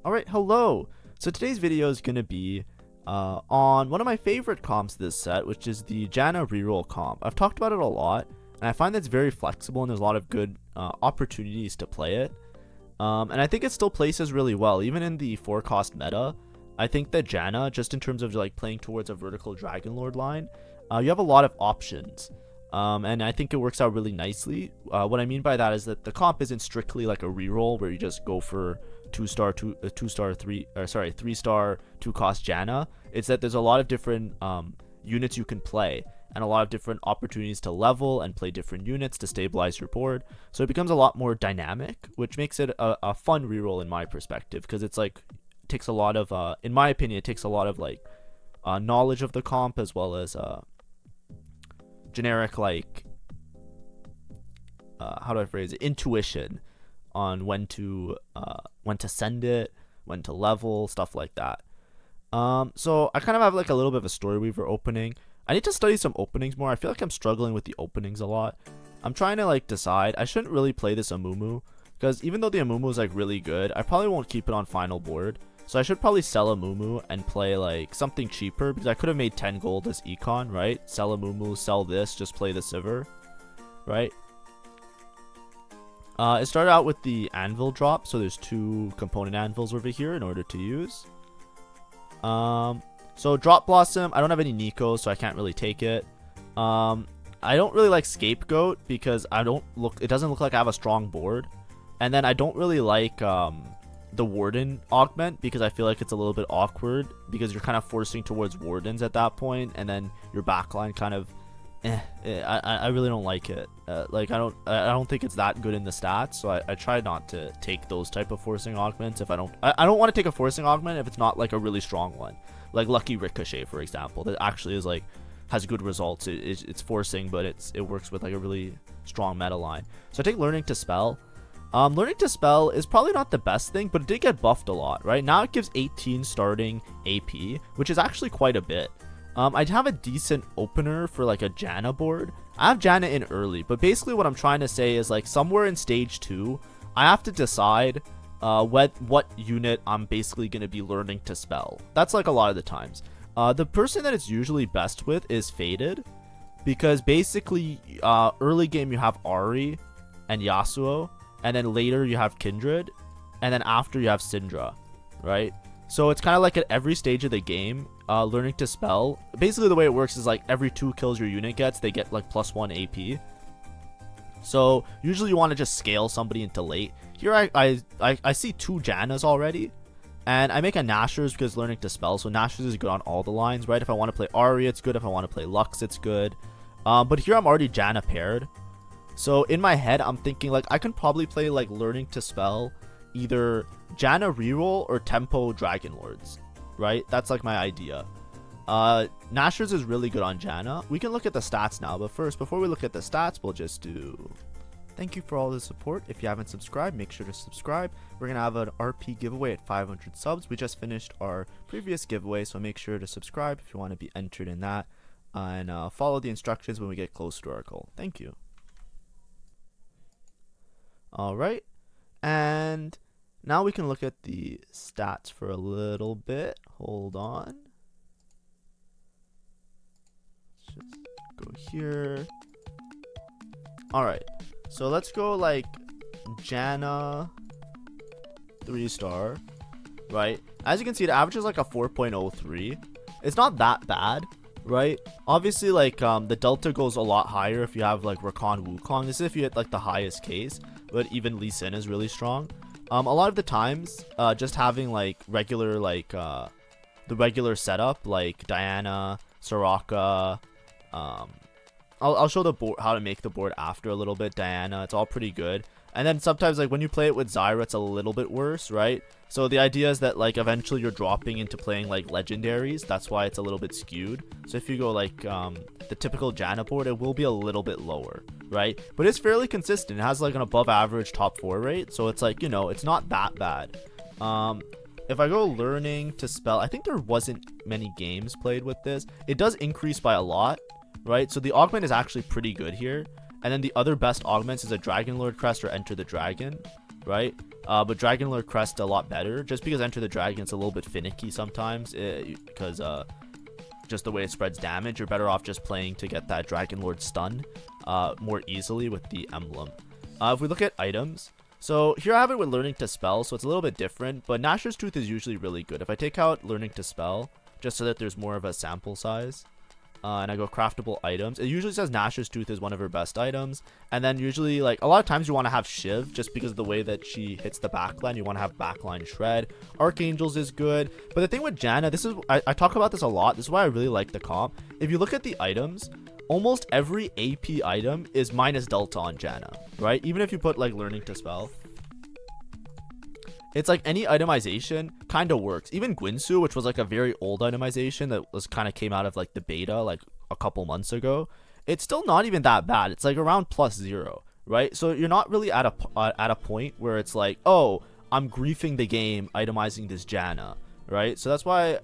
Alright, hello! So today's video is going to be on one of my favorite comps this set, which is the Janna Reroll comp. I've talked about it a lot, and I find that it's very flexible and there's a lot of good opportunities to play it. And I think it still places really well, even in the 4-cost meta. I think that Janna, just in terms of like playing towards a vertical Dragon Lord line, you have a lot of options. And I think it works out really nicely. What I mean by that is that the comp isn't strictly like a reroll where you just go for 3-star 2-cost Janna. It's that there's a lot of different units you can play and a lot of different opportunities to level and play different units to stabilize your board. So it becomes a lot more dynamic, which makes it a fun reroll in my perspective, because it's like takes a lot of in my opinion it takes a lot of like knowledge of the comp, as well as generic like how do I phrase it, intuition on when to send it, when to level, stuff like that. So I kind of have like a little bit of a story weaver opening. I need to study some openings more. I feel like I'm struggling with the openings a lot. I'm trying to like decide. I shouldn't really play this Amumu, because even though the Amumu is like really good, I probably won't keep it on final board. So I should probably sell Amumu and play like something cheaper, because I could have made 10 gold as econ, right? Sell Amumu, sell this, just play the Sivir, right? It started out with the anvil drop, so there's 2 component anvils over here in order to use. So drop blossom, I don't have any Nico, so I can't really take it. I don't really like scapegoat because it doesn't look like I have a strong board. And then I don't really like the warden augment, because I feel like it's a little bit awkward, because you're kind of forcing towards wardens at that point, and then your backline kind of I really don't like it. Like I don't think it's that good in the stats, so I try not to take those type of forcing augments if I don't want to take a forcing augment if it's not like a really strong one, like Lucky Ricochet for example, that actually is like has good results. It's forcing, but it works with like a really strong meta line. So I take learning to spell. Learning to spell is probably not the best thing, but it did get buffed a lot, right? Now it gives 18 starting AP, which is actually quite a bit. I'd have a decent opener for like a Janna board. I have Janna in early, but basically what I'm trying to say is like somewhere in stage 2, I have to decide what unit I'm basically going to be learning to spell. That's like a lot of the times. The person that it's usually best with is Faded, because basically early game you have Ari and Yasuo, and then later you have Kindred, and then after you have Syndra, right? So it's kind of like at every stage of the game, learning to spell. Basically the way it works is like every 2 kills your unit gets, they get like +1 AP. So usually you want to just scale somebody into late. Here I see 2 Jannas already, and I make a Nashor's because learning to spell. So Nashor's is good on all the lines, right? If I want to play Ari, it's good. If I want to play Lux, it's good. But here I'm already Janna paired. So in my head, I'm thinking like I can probably play like learning to spell either Janna reroll or tempo Dragon Lords, right? That's like my idea. Nashor's is really good on Janna. We can look at the stats now, but first, before we look at the stats, we'll just do thank you for all the support. If you haven't subscribed, make sure to subscribe. We're gonna have an RP giveaway at 500 subs. We just finished our previous giveaway, so make sure to subscribe if you want to be entered in that, and follow the instructions when we get close to our goal. Thank you. Alright, and now we can look at the stats for a little bit. Hold on. Let's just go here. Alright, so let's go like Janna 3-star, right? As you can see, it averages like a 4.03. It's not that bad, right? Obviously, like the delta goes a lot higher if you have like Rakan Wukong. This is if you hit like the highest case, but even Lee Sin is really strong. A lot of the times, just having like regular like the regular setup like Diana, Soraka, I'll show the board how to make the board after a little bit. Diana, it's all pretty good. And then sometimes like when you play it with Zyra, it's a little bit worse, right? So the idea is that like eventually you're dropping into playing like legendaries. That's why it's a little bit skewed. So if you go like the typical Janna board, it will be a little bit lower, right? But it's fairly consistent. It has like an above average top 4 rate, so it's like, you know, it's not that bad. If I go learning to spell, I think there wasn't many games played with this. It does increase by a lot, right? So the augment is actually pretty good here. And then the other best augments is a Dragon Lord Crest or Enter the Dragon. right? But Dragon Lord Crest a lot better, just because Enter the Dragon's a little bit finicky sometimes, because just the way it spreads damage. You're better off just playing to get that Dragon Lord stun more easily with the emblem. If we look at items, so here I have it with Learning to Spell, so it's a little bit different, but Gnasher's Tooth is usually really good. If I take out Learning to Spell, just so that there's more of a sample size, and I go craftable items, it usually says Gnasher's Tooth is one of her best items. And then usually, like, a lot of times you want to have Shiv just because of the way that she hits the backline. You want to have backline Shred. Archangels is good. But the thing with Janna, this is, I talk about this a lot. This is why I really like the comp. If you look at the items, almost every AP item is minus Delta on Janna, right? Even if you put, like, Learning to Spell. It's like any itemization kind of works. Even Gwinsu, which was like a very old itemization that was kind of came out of like the beta like a couple months ago, it's still not even that bad. It's like around +0, right? So you're not really at a point where it's like, oh, I'm griefing the game itemizing this Janna, right? So that's why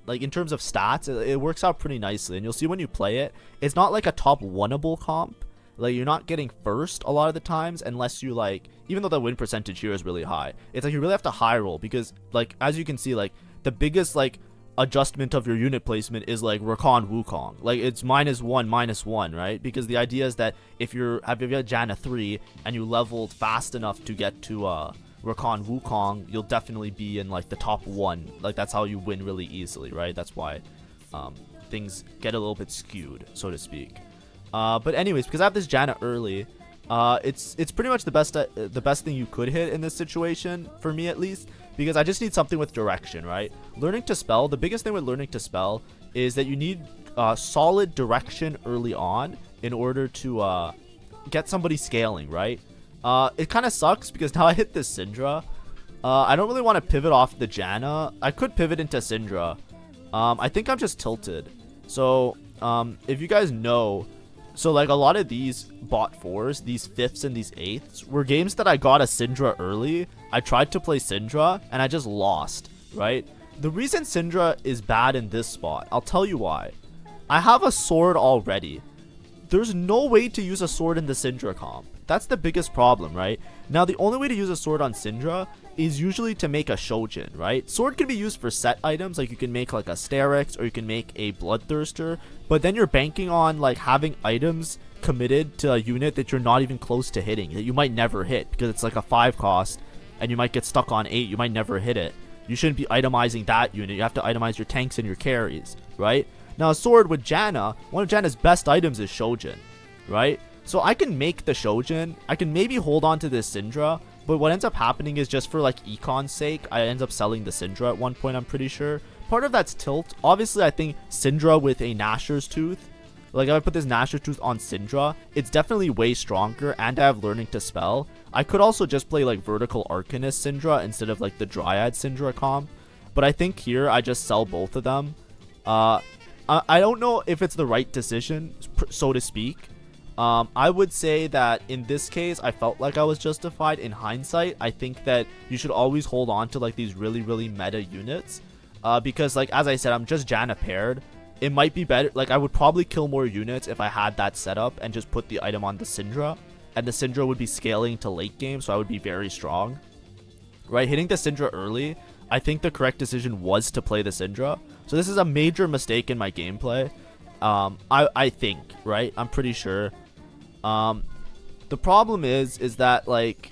like in terms of stats, it works out pretty nicely. And you'll see when you play it, it's not like a top oneable comp. Like, you're not getting first a lot of the times unless you, like, even though the win percentage here is really high. It's like you really have to high roll because, like, as you can see, like, the biggest, like, adjustment of your unit placement is, like, Rakan Wukong. Like, it's -1/-1, right? Because the idea is that if you have Janna 3 and you leveled fast enough to get to Rakan Wukong, you'll definitely be in, like, the top 1. Like, that's how you win really easily, right? That's why things get a little bit skewed, so to speak. But anyways, because I have this Janna early, it's pretty much the best thing you could hit in this situation, for me at least, because I just need something with direction, right? Learning to Spell, the biggest thing with Learning to Spell is that you need solid direction early on in order to get somebody scaling, right? It kind of sucks because now I hit this Syndra. I don't really want to pivot off the Janna. I could pivot into Syndra. I think I'm just tilted. So, if you guys know... So, like, a lot of these bot 4s, these 5ths and these 8ths, were games that I got a Syndra early. I tried to play Syndra, and I just lost, right? The reason Syndra is bad in this spot, I'll tell you why. I have a sword already. There's no way to use a sword in the Syndra comp. That's the biggest problem, right? Now, the only way to use a sword on Syndra is usually to make a Shojin, right? Sword can be used for set items, like you can make like a Sterix or you can make a Bloodthirster, but then you're banking on like having items committed to a unit that you're not even close to hitting, that you might never hit because it's like a 5 cost and you might get stuck on 8, you might never hit it. You shouldn't be itemizing that unit. You have to itemize your tanks and your carries, right? Now, a sword with Janna, one of Janna's best items is Shojin, right? So I can make the Shojin, I can maybe hold on to this Syndra, but what ends up happening is just for like econ's sake, I end up selling the Syndra at one point, I'm pretty sure. Part of that's tilt. Obviously, I think Syndra with a Gnasher's Tooth, like if I put this Gnasher's Tooth on Syndra, it's definitely way stronger, and I have Learning to Spell. I could also just play like Vertical Arcanist Syndra instead of like the Dryad Syndra comp, but I think here I just sell both of them. I don't know if it's the right decision, so to speak. I would say that in this case, I felt like I was justified. In hindsight, I think that you should always hold on to like these really, really meta units. Because like, as I said, I'm just Janna paired. It might be better. Like, I would probably kill more units if I had that setup and just put the item on the Syndra. And the Syndra would be scaling to late game, so I would be very strong. Right? Hitting the Syndra early, I think the correct decision was to play the Syndra. So this is a major mistake in my gameplay. I think, right? I'm pretty sure. The problem is that like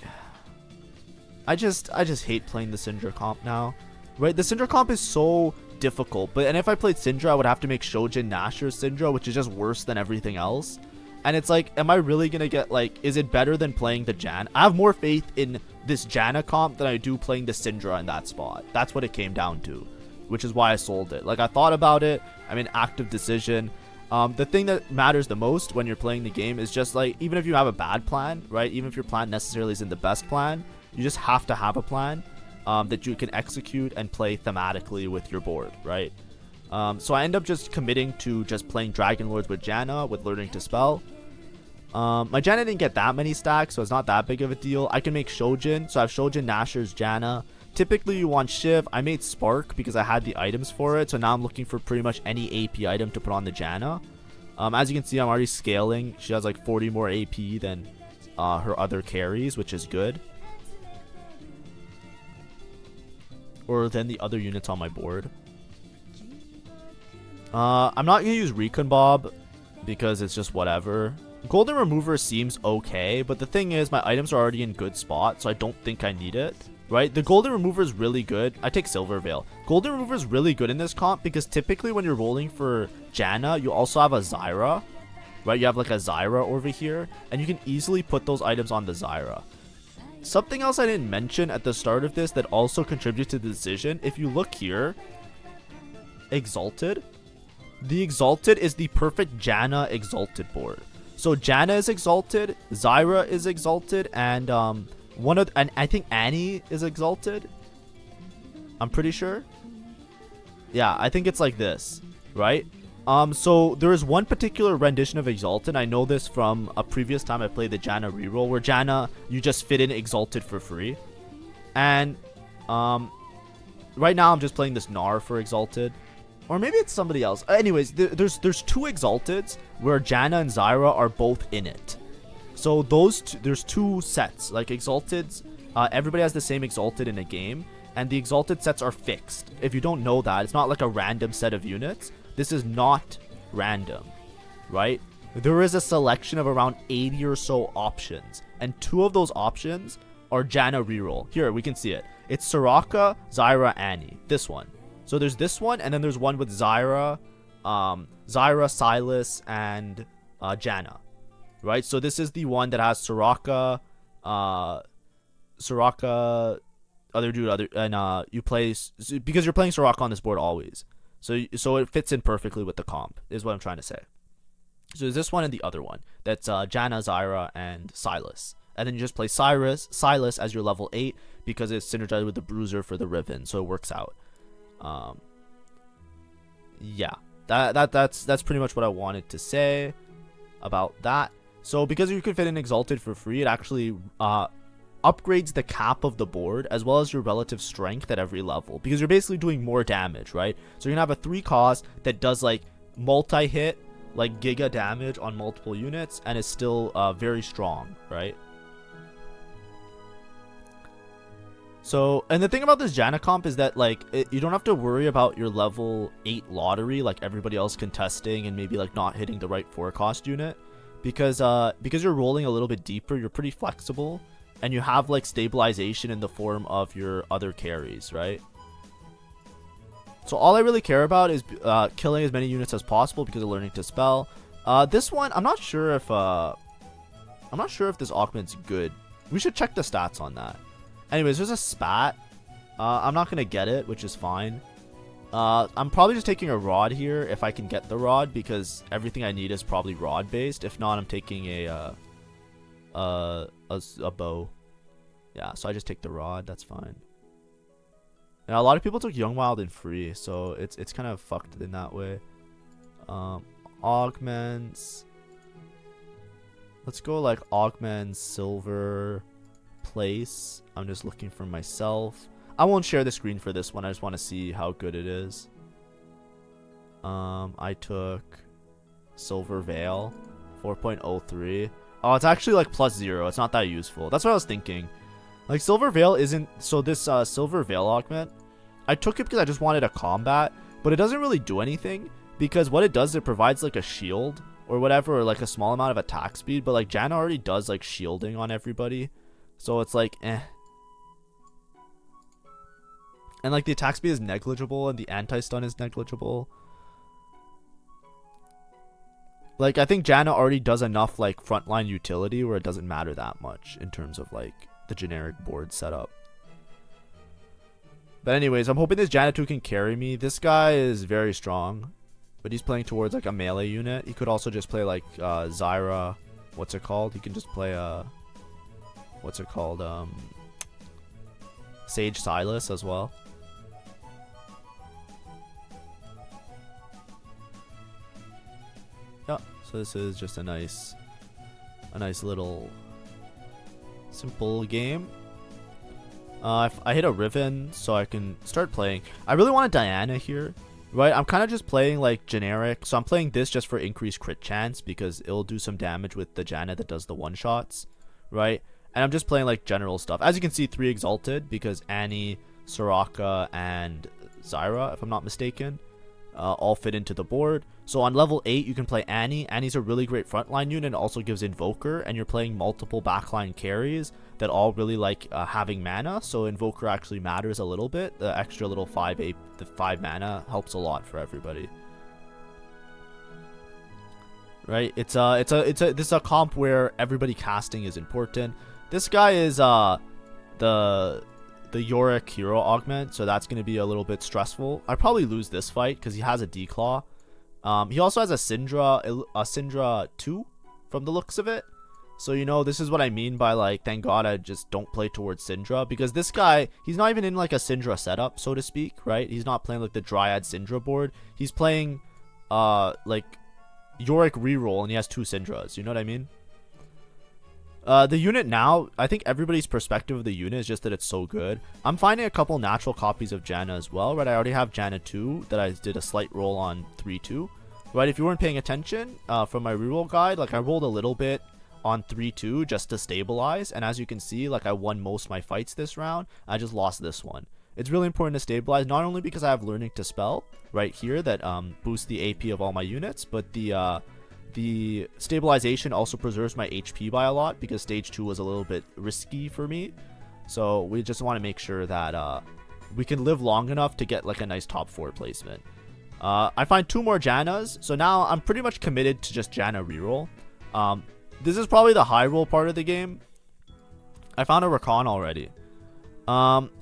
I just hate playing the Syndra comp now, right? The Syndra comp is so difficult, and if I played Syndra, I would have to make Shojin Gnasher's Syndra, which is just worse than everything else. And it's like, am I really gonna get like, is it better than playing the Janna? I have more faith in this Janna comp than I do playing the Syndra in that spot. That's what it came down to, which is why I sold it. Like, I thought about it. I made an active decision. The thing that matters the most when you're playing the game is just like, even if you have a bad plan, right? Even if your plan necessarily isn't the best plan, you just have to have a plan that you can execute and play thematically with your board, right? So I end up just committing to just playing Dragon Lords with Janna, with Learning to Spell. My Janna didn't get that many stacks, so it's not that big of a deal. I can make Shojin, so I have Shojin, Gnasher's, Janna. Typically, you want Shiv. I made Spark because I had the items for it, so now I'm looking for pretty much any AP item to put on the Janna. As you can see, I'm already scaling. She has like 40 more AP than her other carries, which is good. or than the other units on my board. I'm not gonna use Recon Bob because it's just whatever. Golden Remover seems okay, but the thing is my items are already in good spot, so I don't think I need it. Right? The Golden Remover is really good. I take Silver Veil. Golden Remover is really good in this comp because typically when you're rolling for Janna, you also have a Zyra. Right? You have like a Zyra over here, and you can easily put those items on the Zyra. Something else I didn't mention at the start of this that also contributes to the decision, if you look here, Exalted. The Exalted is the perfect Janna Exalted board. So Janna is Exalted, Zyra is Exalted, and I think Annie is Exalted. I'm pretty sure. Yeah, I think it's like this, right? So there is one particular rendition of Exalted. I know this from a previous time I played the Janna reroll, where Janna, you just fit in Exalted for free. And right now I'm just playing this Gnar for Exalted. Or maybe it's somebody else. Anyways, there's two Exalteds where Janna and Zyra are both in it. So there's two sets. Like Exalteds, everybody has the same Exalted in a game. And the Exalted sets are fixed. If you don't know that, it's not like a random set of units. This is not random, right? There is a selection of around 80 or so options. And two of those options are Janna reroll. Here, we can see it. It's Soraka, Zyra, Annie. This one. So there's this one, and then there's one with Zyra, Silas, and Janna, right? So this is the one that has Soraka, and you play because you're playing Soraka on this board always. So it fits in perfectly with the comp, is what I'm trying to say. So there's this one and the other one that's Janna, Zyra, and Silas. And then you just play Silas as your level 8 because it's synergized with the Bruiser for the Riven, so it works out. Yeah, that's pretty much what I wanted to say about that. So because you can fit in Exalted for free, it actually upgrades the cap of the board as well as your relative strength at every level, because you're basically doing more damage, right? So you're gonna have a 3 cost that does like multi-hit, like giga damage on multiple units, and is still very strong, right? So, and the thing about this Janna comp is that, like, you don't have to worry about your level 8 lottery like everybody else contesting and maybe, like, not hitting the right 4 cost unit. Because you're rolling a little bit deeper, you're pretty flexible. And you have, like, stabilization in the form of your other carries, right? So all I really care about is killing as many units as possible because of learning to spell. This one, I'm not sure if this augment's good. We should check the stats on that. Anyways, there's a spat. I'm not gonna get it, which is fine. I'm probably just taking a rod here if I can get the rod, because everything I need is probably rod based. If not, I'm taking a bow. Yeah, so I just take the rod. That's fine. Now a lot of people took Young Wild and free, so it's kind of fucked in that way. Augments. Let's go like augments, silver, place. I'm just looking for myself. I won't share the screen for this one. I just want to see how good it is. I took Silver Veil, 4.03. Oh, it's actually like +0. It's not that useful. That's what I was thinking. Like Silver Veil isn't. So this Silver Veil augment, I took it because I just wanted a combat, but it doesn't really do anything, because what it does, it provides like a shield or whatever, or like a small amount of attack speed. But like Janna already does like shielding on everybody. So it's like, eh. And like the attack speed is negligible and the anti-stun is negligible. Like I think Janna already does enough like frontline utility where it doesn't matter that much in terms of like the generic board setup. But anyways, I'm hoping this Janna 2 can carry me. This guy is very strong, but he's playing towards like a melee unit. He could also just play like Zyra. What's it called? He can just play what's it called? Sage Silas as well. Yeah, so this is just a nice little simple game. I hit a Riven, so I can start playing. I really want a Diana here, right? I'm kind of just playing like generic, so I'm playing this just for increased crit chance because it'll do some damage with the Janna that does the one-shots, right? And I'm just playing like general stuff. As you can see, 3 Exalted because Annie, Soraka, and Zyra, if I'm not mistaken, all fit into the board. So on level 8, you can play Annie. Annie's a really great frontline unit and also gives Invoker, and you're playing multiple backline carries that all really like having mana. So Invoker actually matters a little bit. The extra little 5 mana helps a lot for everybody. Right? This is a comp where everybody casting is important. This guy is the Yorick hero augment, so that's going to be a little bit stressful. I probably lose this fight because he has a Declaw. He also has a Syndra 2 from the looks of it. So, you know, this is what I mean by, like, thank God I just don't play towards Syndra. Because this guy, he's not even in, like, a Syndra setup, so to speak, right? He's not playing, like, the Dryad Syndra board. He's playing, like, Yorick Reroll, and he has 2 Syndras. You know what I mean? The unit now, I think everybody's perspective of the unit is just that it's so good. I'm finding a couple natural copies of Janna as well, right? I already have Janna 2 that I did a slight roll on 3-2, right? If you weren't paying attention from my reroll guide, like I rolled a little bit on 3-2 just to stabilize, and as you can see, like I won most of my fights this round. I just lost this one. It's really important to stabilize, not only because I have learning to spell right here that boosts the AP of all my units, but the stabilization also preserves my HP by a lot because stage 2 was a little bit risky for me. So we just want to make sure that we can live long enough to get like a nice top 4 placement. I find 2 more Jannas. So now I'm pretty much committed to just Janna reroll. This is probably the high roll part of the game. I found a Rakan already.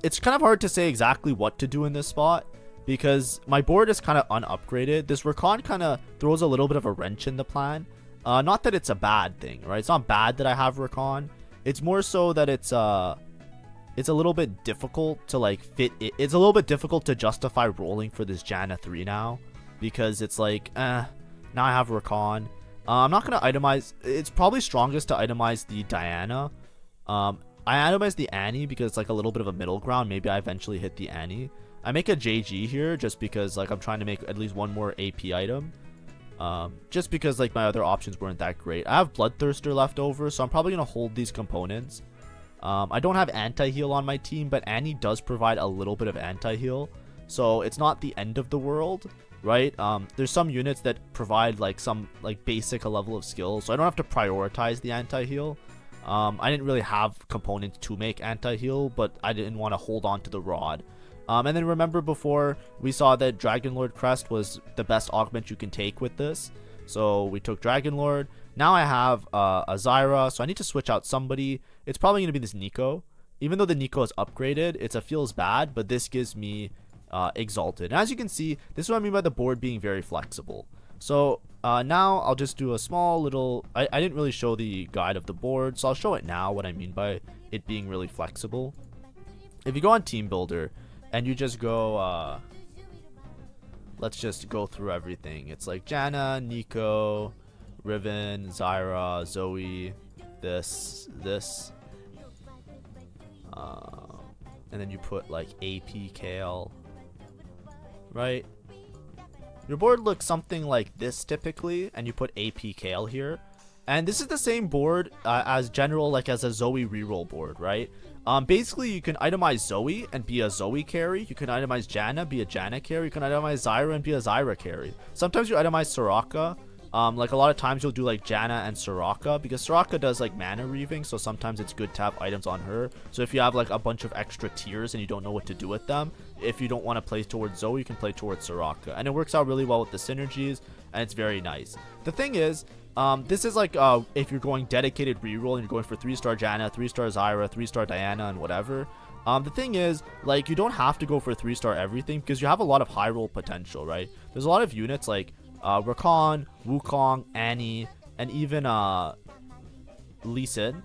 It's kind of hard to say exactly what to do in this spot, because my board is kind of unupgraded. This Rakan kind of throws a little bit of a wrench in the plan. Not that it's a bad thing, right? It's not bad that I have Rakan. It's more so that it's a little bit difficult to like fit it. It's a little bit difficult to justify rolling for this Janna 3 now, because it's like, now I have Rakan. I'm not going to itemize. It's probably strongest to itemize the Diana. I itemize the Annie because it's like a little bit of a middle ground. Maybe I eventually hit the Annie. I make a JG here just because like I'm trying to make at least one more AP item. Just because like my other options weren't that great. I have Bloodthirster left over, so I'm probably going to hold these components. I don't have anti-heal on my team, but Annie does provide a little bit of anti-heal. So it's not the end of the world, right? There's some units that provide like some like basic level of skill, so I don't have to prioritize the anti-heal. I didn't really have components to make anti-heal, but I didn't want to hold on to the rod. And then remember before we saw that Dragonlord Crest was the best augment you can take with this. So we took Dragonlord. Now I have a Zyra, so I need to switch out somebody. It's probably going to be this Nico. Even though the Nico is upgraded, it feels bad, but this gives me Exalted. And as you can see, this is what I mean by the board being very flexible. So now I'll just do a small little... I didn't really show the guide of the board, so I'll show it now what I mean by it being really flexible. If you go on Team Builder and you just go... let's just go through everything. It's like Janna, Nico, Riven, Zyra, Zoe, this. And then you put like AP Kale, right? Your board looks something like this typically, and you put AP Kale here. And this is the same board as general, like as a Zoe reroll board, right? Basically, you can itemize Zoe and be a Zoe carry. You can itemize Janna, be a Janna carry. You can itemize Zyra and be a Zyra carry. Sometimes you itemize Soraka. Like a lot of times you'll do like Janna and Soraka, because Soraka does like mana reaving, so sometimes it's good to have items on her. So if you have like a bunch of extra tiers and you don't know what to do with them, if you don't want to play towards Zoe, you can play towards Soraka, and it works out really well with the synergies, and it's very nice. The thing is, this is like if you're going dedicated reroll and you're going for 3-star Janna, 3-star Zyra, 3-star Diana, and whatever. The thing is, like, you don't have to go for 3-star everything, because you have a lot of high roll potential, right? There's a lot of units like Rakan, Wukong, Annie, and even Lee Sin,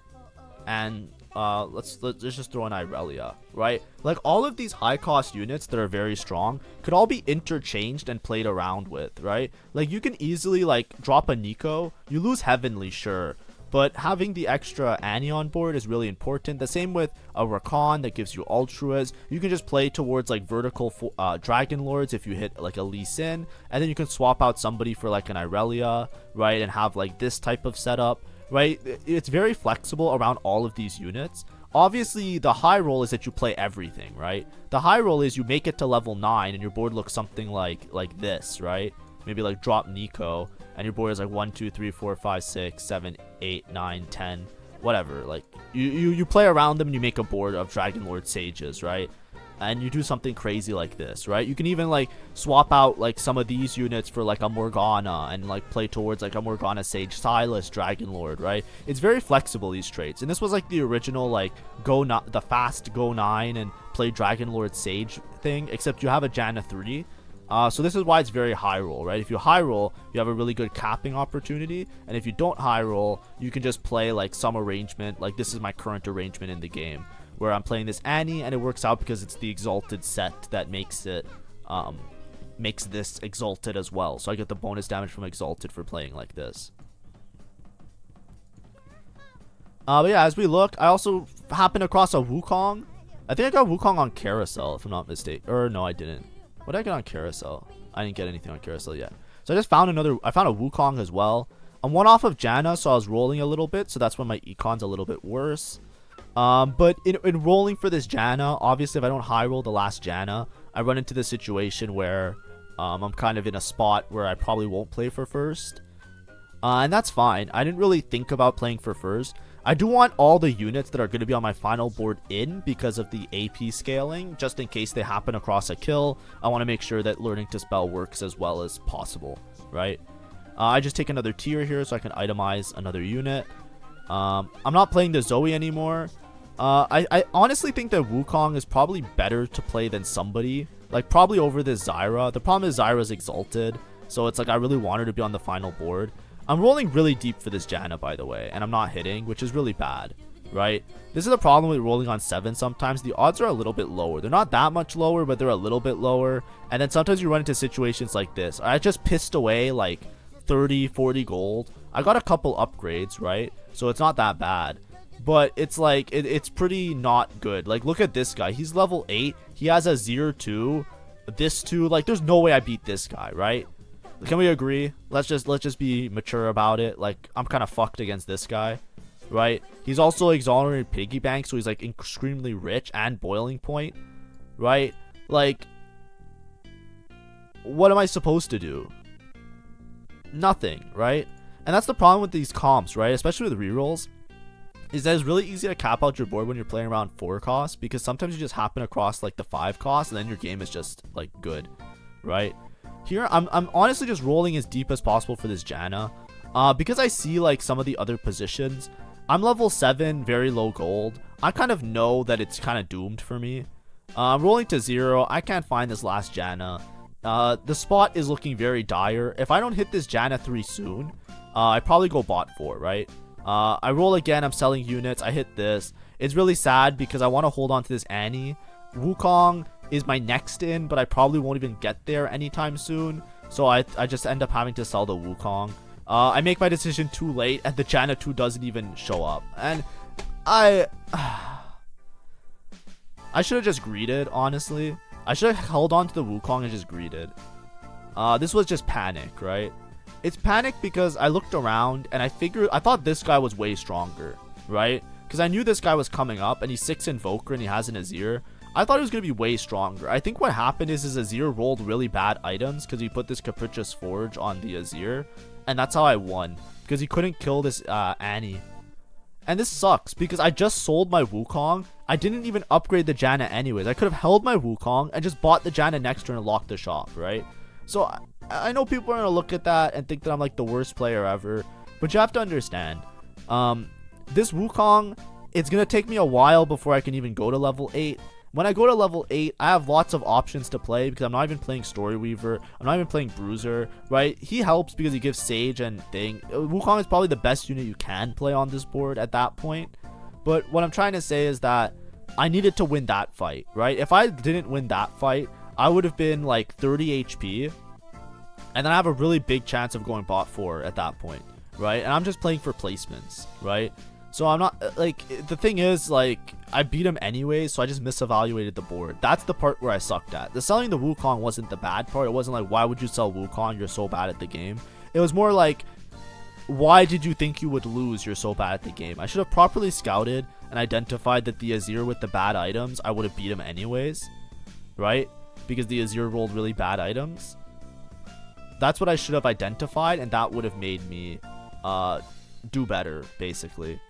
and let's just throw in Irelia, right? Like all of these high cost units that are very strong could all be interchanged and played around with, right? Like you can easily like drop a Nico, you lose Heavenly, sure, but having the extra Annie on board is really important. The same with a Rakan that gives you Ultras. You can just play towards like vertical Dragon Lords if you hit like a Lee Sin, and then you can swap out somebody for like an Irelia, right? And have like this type of setup, right? It's very flexible around all of these units. obviously the high roll is that you play everything, right? The high roll is you make it to level 9 and your board looks something like this, right? Maybe like drop Nico and your board is like 1 2 3 4 5 6 7 8 9 10, whatever. Like you play around them and you make a board of Dragon Lord Sages, right? And you do something crazy like this, right? You can even like swap out like some of these units for like a Morgana and like play towards like a Morgana Sage Silas Dragon Lord, right? It's very flexible, these traits. And this was like the original like the fast go 9 and play Dragon Lord Sage thing, except you have a Janna 3. So this is why it's very high roll, right? If you high roll, you have a really good capping opportunity, and if you don't high roll, you can just play like some arrangement. Like this is my current arrangement in the game, where I'm playing this Annie, and it works out because it's the Exalted set that makes it makes this Exalted as well. So I get the bonus damage from Exalted for playing like this. But yeah, as we look, I also happened across a Wukong. I think I got Wukong on Carousel, if I'm not mistaken. Or no, I didn't. What did I get on Carousel? I didn't get anything on Carousel yet. So I just found I found a Wukong as well. I'm one off of Janna, so I was rolling a little bit, so that's when my econ's a little bit worse. But in rolling for this Janna, obviously if I don't high roll the last Janna, I run into the situation where I'm kind of in a spot where I probably won't play for first. And that's fine. I didn't really think about playing for first. I do want all the units that are going to be on my final board in because of the AP scaling, just in case they happen across a kill. I want to make sure that learning to spell works as well as possible, right? I just take another tier here so I can itemize another unit. I'm not playing the Zoe anymore. I honestly think that Wukong is probably better to play than somebody, like probably over this Zyra. The problem is Zyra's Exalted, so it's like I really want her to be on the final board. I'm rolling really deep for this Janna, by the way, and I'm not hitting, which is really bad, right? This is the problem with rolling on 7 sometimes. The odds are a little bit lower. They're not that much lower, but they're a little bit lower. And then sometimes you run into situations like this. I just pissed away like 30, 40 gold. I got a couple upgrades, right? So it's not that bad. But it's like, it's pretty not good. Like, look at this guy. He's level 8. He has a 0-2. This 2. Like, there's no way I beat this guy, right? Can we agree? Let's just be mature about it. Like, I'm kind of fucked against this guy, right? He's also exonerated piggy bank, so he's like extremely rich and boiling point, right? Like, what am I supposed to do? Nothing, right? And that's the problem with these comps, right? Especially with rerolls, is that it's really easy to cap out your board when you're playing around 4 costs, because sometimes you just happen across like the 5 costs, and then your game is just like good, right? Here, I'm honestly just rolling as deep as possible for this Janna. Because I see like some of the other positions. I'm level 7, very low gold. I kind of know that it's kind of doomed for me. I'm rolling to 0. I can't find this last Janna. The spot is looking very dire. If I don't hit this Janna 3 soon, I probably go bot 4, right? I roll again. I'm selling units. I hit this. It's really sad because I want to hold on to this Annie. Wukong is my next in, but I probably won't even get there anytime soon, so I just end up having to sell the Wukong. I make my decision too late, and the Janna 2 doesn't even show up, and I should have just greeted, honestly. I should have held on to the Wukong and just greeted. This was just panic, right? It's panic because I looked around and I thought this guy was way stronger, right? Because I knew this guy was coming up, and he's 6 Invoker and he has an Azir. I thought he was going to be way stronger. I think what happened is his Azir rolled really bad items because he put this Capricious Forge on the Azir. And that's how I won, because he couldn't kill this Annie. And this sucks because I just sold my Wukong. I didn't even upgrade the Janna anyways. I could have held my Wukong and just bought the Janna next turn and locked the shop, right? So I know people are going to look at that and think that I'm like the worst player ever. But you have to understand, this Wukong, it's going to take me a while before I can even go to level 8. When I go to level 8, I have lots of options to play because I'm not even playing Story Weaver. I'm not even playing Bruiser, right? He helps because he gives Sage and thing. Wukong is probably the best unit you can play on this board at that point. But what I'm trying to say is that I needed to win that fight, right? If I didn't win that fight, I would have been like 30 HP. And then I have a really big chance of going bot 4 at that point, right? And I'm just playing for placements, right? So I'm not, like, the thing is, like, I beat him anyway, so I just misevaluated the board. That's the part where I sucked at. The selling the Wukong wasn't the bad part. It wasn't like, why would you sell Wukong? You're so bad at the game. It was more like, why did you think you would lose? You're so bad at the game. I should have properly scouted. and identified that the Azir with the bad items, I would have beat him anyways, right? Because the Azir rolled really bad items. That's what I should have identified, and that would have made me do better, basically.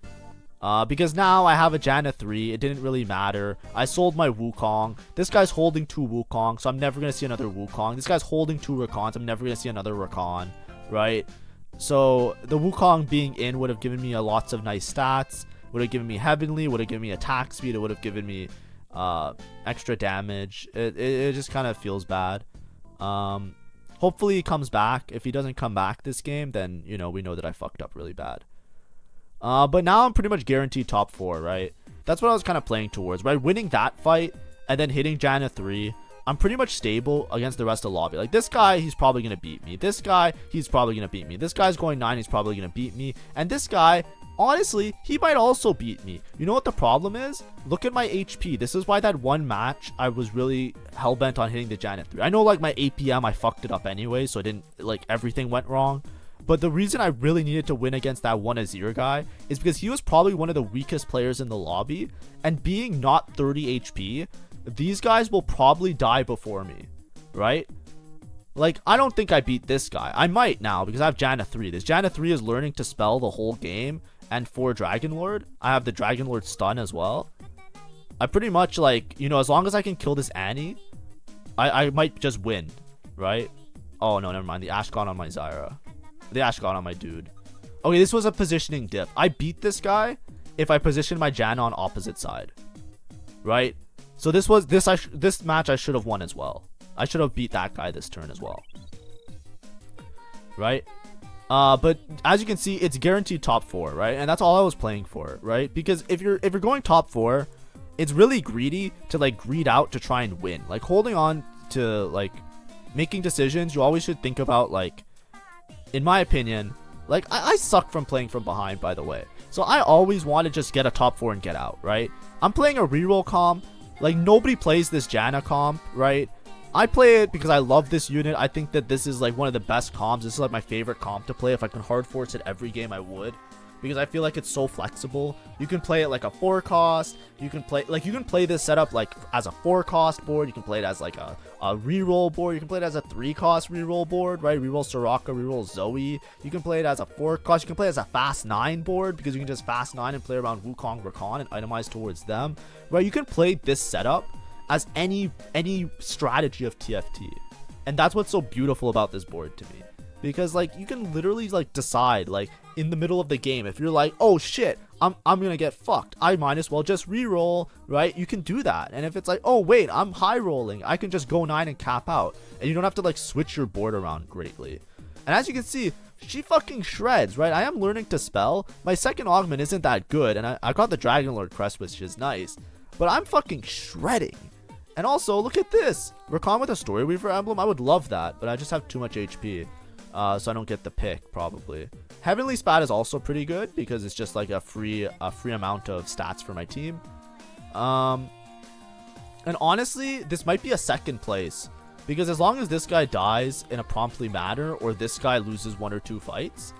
Because now I have a Janna 3. It didn't really matter. I sold my Wukong. This guy's holding 2 Wukong, so I'm never going to see another Wukong. This guy's holding 2 Rakons. I'm never going to see another Rakan, right? So the Wukong being in would have given me lots of nice stats. Would have given me Heavenly. Would have given me attack speed. It would have given me extra damage. It just kind of feels bad. Hopefully he comes back. If he doesn't come back this game, then, you know, we know that I fucked up really bad. But now I'm pretty much guaranteed top 4, right? That's what I was kind of playing towards, right? Winning that fight and then hitting Janna 3, I'm pretty much stable against the rest of the lobby. Like, this guy, he's probably going to beat me. This guy, he's probably going to beat me. This guy's going 9, he's probably going to beat me. And this guy, honestly, he might also beat me. You know what the problem is? Look at my HP. This is why that one match, I was really hellbent on hitting the Janna 3. I know, like, my APM, I fucked it up anyway, so I didn't, like, everything went wrong. But the reason I really needed to win against that one Azir guy is because he was probably one of the weakest players in the lobby. And being not 30 HP, these guys will probably die before me, right? Like, I don't think I beat this guy. I might now because I have Janna 3. This Janna 3 is learning to spell the whole game. And for Dragon Lord, I have the Dragon Lord stun as well. I pretty much, like, you know, as long as I can kill this Annie, I might just win, right? Oh, no, never mind. The Ash gone on my Zyra. The Ash got on my dude. Okay, this was a positioning diff. I beat this guy if I positioned my Janna on opposite side, right? So this match I should have won as well. I should have beat that guy this turn as well, right? But as you can see, it's guaranteed top 4, right? And that's all I was playing for, right? Because if you're going top 4, it's really greedy to, like, greed out to try and win. Like, holding on to, like, making decisions, you always should think about, like, in my opinion, like, I suck from playing from behind, by the way. So I always want to just get a top 4 and get out, right? I'm playing a reroll comp. Like, nobody plays this Janna comp, right? I play it because I love this unit. I think that this is, like, one of the best comps. This is, like, my favorite comp to play. If I can hard force it every game, I would. Because I feel like it's so flexible. You can play it like a 4-cost. You can play this setup, like, as a 4-cost board. You can play it as, like, a reroll board. You can play it as a 3-cost reroll board, right? Reroll Soraka, reroll Zoe. You can play it as a 4-cost. You can play it as a fast 9 board because you can just fast 9 and play around Wukong, Rakan, and itemize towards them, right? You can play this setup as any strategy of TFT. And that's what's so beautiful about this board to me. Because, like, you can literally, like, decide, like, in the middle of the game, if you're like, oh shit, I'm gonna get fucked, I might as well just reroll, right? You can do that. And if it's like, oh wait, I'm high rolling, I can just go 9 and cap out, and you don't have to, like, switch your board around greatly. And as you can see, she fucking shreds, right? I am learning to spell. My second augment isn't that good, and I got the Dragon Lord crest, which is nice, but I'm fucking shredding. And also, look at this, Rakan with a Story Weaver emblem. I would love that, but I just have too much HP. So I don't get the pick, probably. Heavenly Spat is also pretty good because it's just like a free amount of stats for my team. And honestly, this might be a second place because as long as this guy dies in a promptly manner or this guy loses 1 or 2 fights,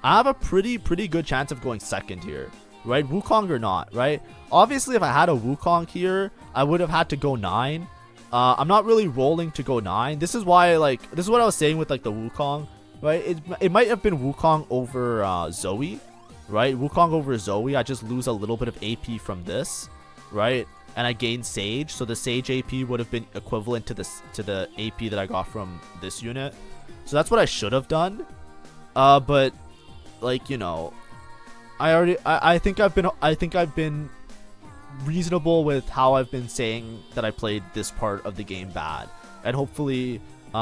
I have a pretty good chance of going second here, right? Wukong or not, right? Obviously, if I had a Wukong here, I would have had to go 9. I'm not really rolling to go 9. This is why, like, this is what I was saying with, like, the Wukong. Right, it might have been Wukong over Zoe, right? Wukong over Zoe, I just lose a little bit of AP from this, right? And I gain Sage, so the Sage AP would have been equivalent to the AP that I got from this unit. So that's what I should have done. But, like, you know, I think I've been reasonable with how I've been saying that I played this part of the game bad, and hopefully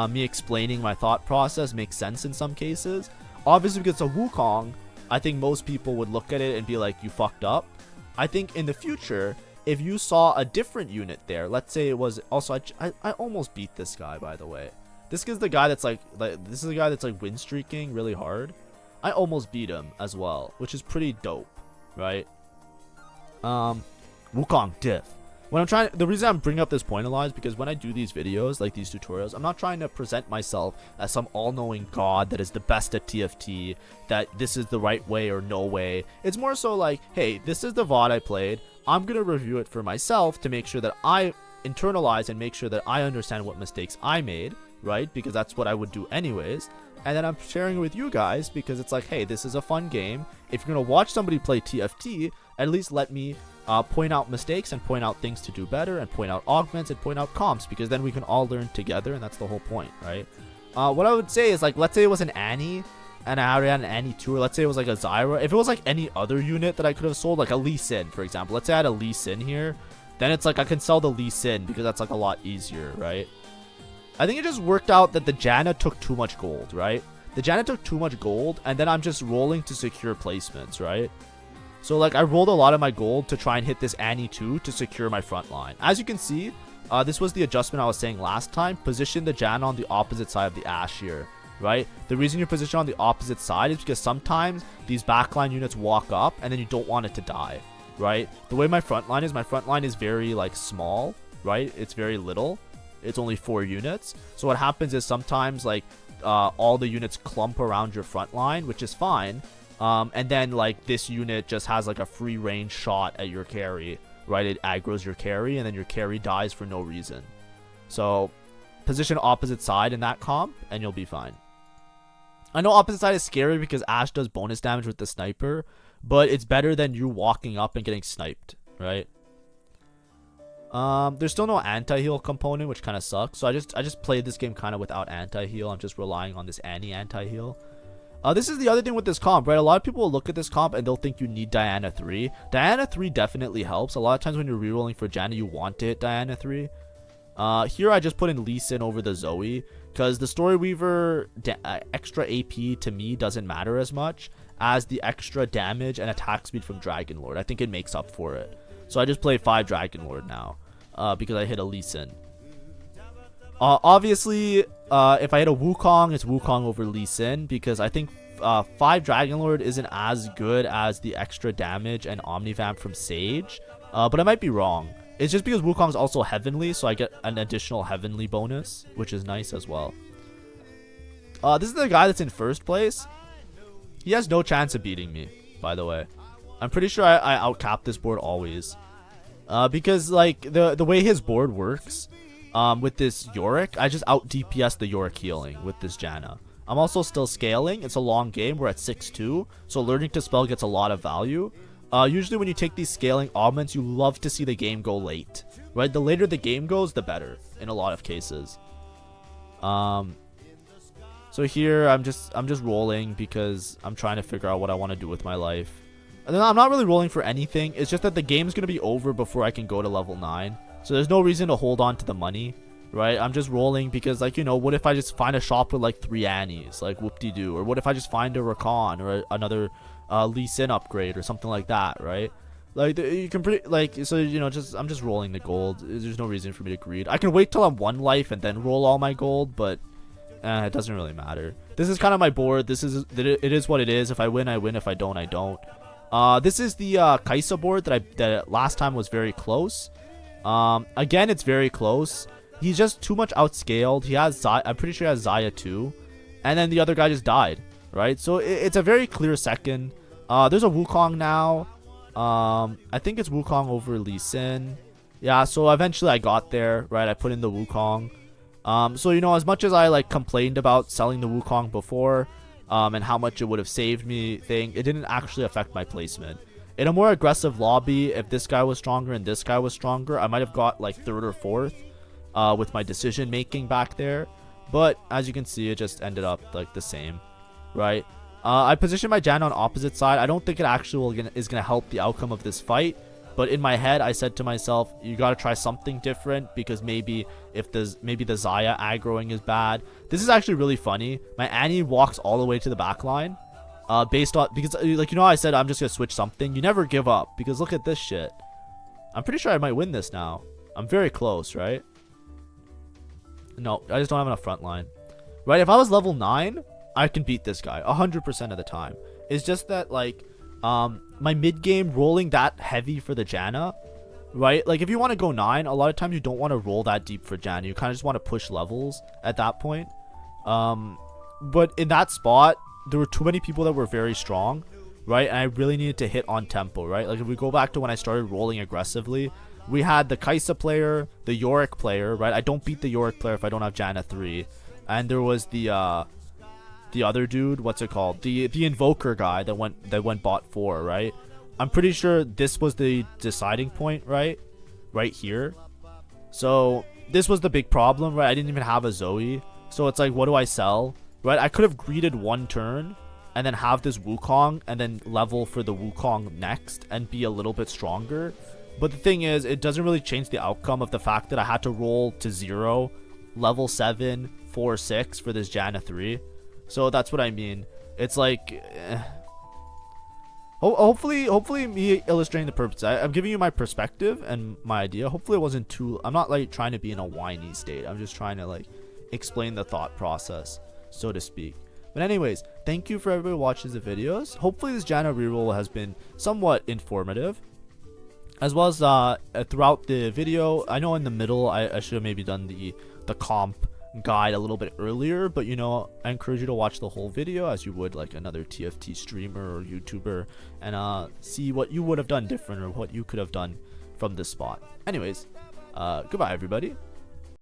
me explaining my thought process makes sense in some cases. Obviously, because it's a Wukong, I think most people would look at it and be like, you fucked up. I think in the future, if you saw a different unit there, let's say it was also, I almost beat this guy, by the way. This is the guy that's like this is the guy that's like win streaking really hard. I almost beat him as well, which is pretty dope, right? Wukong diff. the reason I'm bringing up this point a lot is because when I do these videos, like these tutorials, I'm not trying to present myself as some all-knowing god that is the best at TFT, that this is the right way or no way. It's more so like, hey, this is the VOD I played. I'm going to review it for myself to make sure that I internalize and make sure that I understand what mistakes I made, right? Because that's what I would do anyways. And then I'm sharing it with you guys because it's like, hey, this is a fun game. If you're going to watch somebody play TFT, at least let me point out mistakes and point out things to do better and point out augments and point out comps, because then we can all learn together, and that's the whole point, right? What I would say is, like, let's say it was an Annie and I already had an Annie 2, or let's say it was like a Zyra. If it was like any other unit that I could have sold, like a Lee Sin, for example. Let's say I had a Lee Sin here. Then it's like I can sell the Lee Sin because that's like a lot easier, right? I think it just worked out that the Janna took too much gold, right? The Janna took too much gold, and then I'm just rolling to secure placements, right? So like I rolled a lot of my gold to try and hit this Annie 2 to secure my front line. As you can see, this was the adjustment I was saying last time. Position the Janna on the opposite side of the Ashe here, right? The reason you position on the opposite side is because sometimes these backline units walk up and then you don't want it to die, right? The way my front line is very like small, right? It's very little. It's only 4 units. So what happens is sometimes like all the units clump around your front line, which is fine. And then like this unit just has like a free range shot at your carry, right? It aggroes your carry and then your carry dies for no reason. So position opposite side in that comp and you'll be fine. I know opposite side is scary because Ashe does bonus damage with the sniper, but it's better than you walking up and getting sniped, right? There's still no anti-heal component, which kind of sucks. So I just played this game kind of without anti-heal. I'm just relying on this Annie anti-heal. This is the other thing with this comp, right? A lot of people will look at this comp and they'll think you need Diana 3. Diana 3 definitely helps. A lot of times when you're rerolling for Janna, you want to hit Diana 3. Here I just put in Lee Sin over the Zoe because the Story Weaver extra AP to me doesn't matter as much as the extra damage and attack speed from Dragon Lord. I think it makes up for it. So I just play 5 Dragon Lord now because I hit a Lee Sin. Obviously, if I hit a Wukong, it's Wukong over Lee Sin because I think 5 Dragon Lord isn't as good as the extra damage and Omnivamp from Sage. But I might be wrong. It's just because Wukong's also Heavenly, so I get an additional Heavenly bonus, which is nice as well. This is the guy that's in first place. He has no chance of beating me, by the way. I'm pretty sure I outcap this board always. Because, like, the way his board works, with this Yorick, I just out DPS the Yorick healing with this Janna. I'm also still scaling. It's a long game. We're at 6-2, so learning to spell gets a lot of value. Usually when you take these scaling augments, you love to see the game go late, right? The later the game goes, the better in a lot of cases. So here I'm just rolling because I'm trying to figure out what I want to do with my life. And then I'm not really rolling for anything. It's just that the game's going to be over before I can go to level 9. So there's no reason to hold on to the money, right? I'm just rolling because, like, you know, what if I just find a shop with like 3 Annies, like whoop-de-doo? Or what if I just find a Rakan or another Lee Sin upgrade or something like that, right? Like, you can pretty, like, so, you know, I'm just rolling the gold. There's no reason for me to greed. I can wait till I'm 1 life and then roll all my gold, but it doesn't really matter. This is kind of my board. It is what it is. If I win, I win. If I don't, I don't. This is the Kaisa board that last time was very close. Again, it's very close. He's just too much outscaled. He has I'm pretty sure he has Xayah too, and then the other guy just died, right? So it's a very clear second. There's a Wukong now. I think it's Wukong over Lee Sin. Yeah, so eventually I got there, right? I put in the Wukong. So, you know, as much as I like complained about selling the Wukong before, and how much it would have saved me, it didn't actually affect my placement. In a more aggressive lobby, if this guy was stronger and this guy was stronger, I might have got like 3rd or 4th with my decision making back there. But as you can see, it just ended up like the same, right? I positioned my Janna on opposite side. I don't think it actually is going to help the outcome of this fight. But in my head, I said to myself, you got to try something different because maybe the Xayah aggroing is bad. This is actually really funny. My Annie walks all the way to the back line. Because, like, you know how I said I'm just going to switch something? You never give up because look at this shit. I'm pretty sure I might win this now. I'm very close, right? No, I just don't have enough front line. Right, if I was level 9, I can beat this guy 100% of the time. It's just that, like, my mid game rolling that heavy for the Janna right? Like if you want to go 9, a lot of times you don't want to roll that deep for Janna. You kind of just want to push levels at that point. But in that spot, there were too many people that were very strong, right? And I really needed to hit on tempo, right? Like if we go back to when I started rolling aggressively, we had the Kaisa player, the Yorick player, right? I don't beat the Yorick player if I don't have Janna 3. And there was the other dude, what's it called? The Invoker guy that went bot 4, right? I'm pretty sure this was the deciding point, right? Right here. So this was the big problem, right? I didn't even have a Zoe. So it's like, what do I sell? Right? I could have greeted one turn and then have this Wukong and then level for the Wukong next and be a little bit stronger. But the thing is, it doesn't really change the outcome of the fact that I had to roll to 0, level 7, 4, 6 for this Janna 3. So that's what I mean. It's like... Hopefully me illustrating the purpose. I'm giving you my perspective and my idea. Hopefully it wasn't too... I'm not like trying to be in a whiny state. I'm just trying to like explain the thought process, so to speak. But anyways, thank you for everybody who watches the videos. Hopefully this Janna reroll has been somewhat informative, as well as throughout the video. I know in the middle I should have maybe done the comp guide a little bit earlier, but you know, I encourage you to watch the whole video as you would like another TFT streamer or YouTuber, and see what you would have done different or what you could have done from this spot. Anyways, goodbye everybody.